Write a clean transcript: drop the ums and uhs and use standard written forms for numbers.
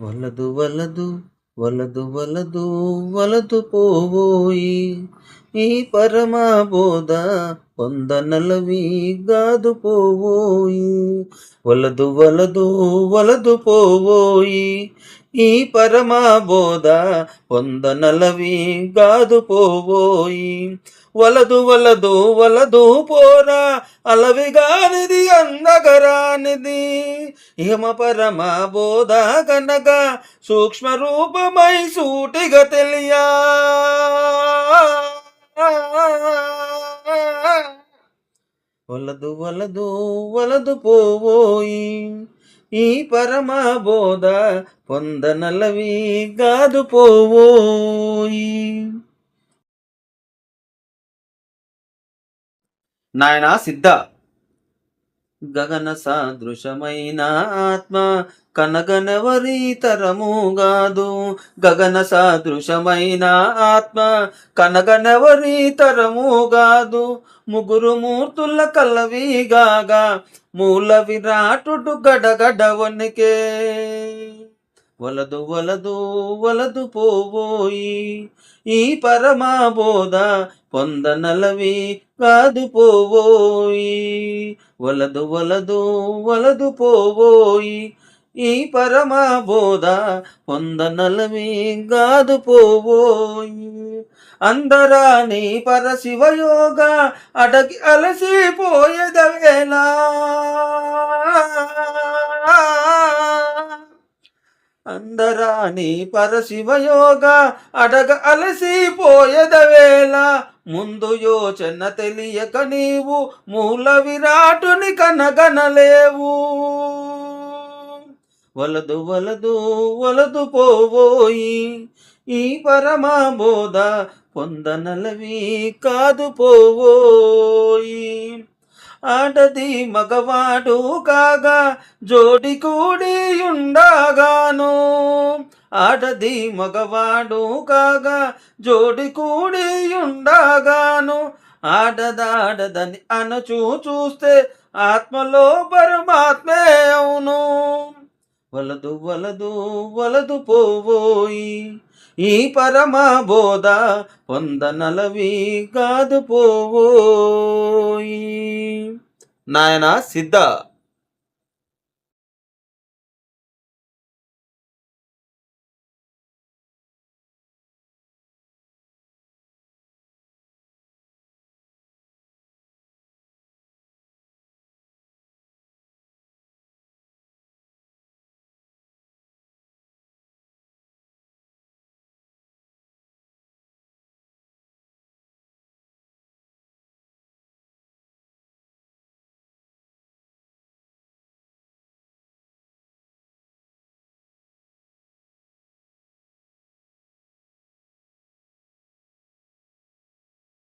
వలదు వలదు వలదు వలదు వలదు పోవోయి ఈ పరమబోధ పొందనలవి గాదు పోవోయి. వలదు వలదు వలదు పోవోయి ఈ పరమబోధ పొందనలవి గాదు పోవోయి. వలదు వలదు వలదు పోరా అలవిగానిది అందగరానిది హిమ పరమ బోధ కనక సూక్ష్మ రూపమై సూటిగా తెలియా. వలదు వలదు వలదు పోవోయి ఈ పరమ బోధ పొందనలవి గాదు పోవోయి. నాయనా సిద్ధ, గగన సాదృశమైన ఆత్మ కనగనెవరితరముగాదు. గగన సాదృశమైన ఆత్మ కనగనెవరితరముగాదు. ముగ్గురు మూర్తుల కలవిగాగా మూల విరాటుడు గడగడ వణికే. వలదు వలదు వలదు పోవోయి ఈ పరమబోధ పొందనలవి కాదు పోవోయి. వలదు వలదు వలదు పోవోయి ఈ పరమబోధ పొందనలవి కాదు పోవోయి. అందరాని పరశివయోగ అడగి అలసిపోయేదవేలా. అందరాని పరశివయోగ అడగ అలసిపోయేదవేళ. ముందు యోచన తెలియక నీవు మూల విరాటుని కనగనలేవు. వలదు వలదు వలదు పోవోయి ఈ పరమబోధ పొందనలవి కాదు పోవోయి. ఆడది మగవాడు కాగా జోడి కూడి ఉండగాను. ఆడది మగవాడు కాగా జోడి కూడి ఉండగాను. ఆడదాడదని అనచూ చూస్తే ఆత్మలో పరమాత్మే అవును. వలదు వలదు వలదు పోవోయి ఈ పరమబోధ పొందనలవి కాదు పోవోయి. నాయనా సిద్ధ.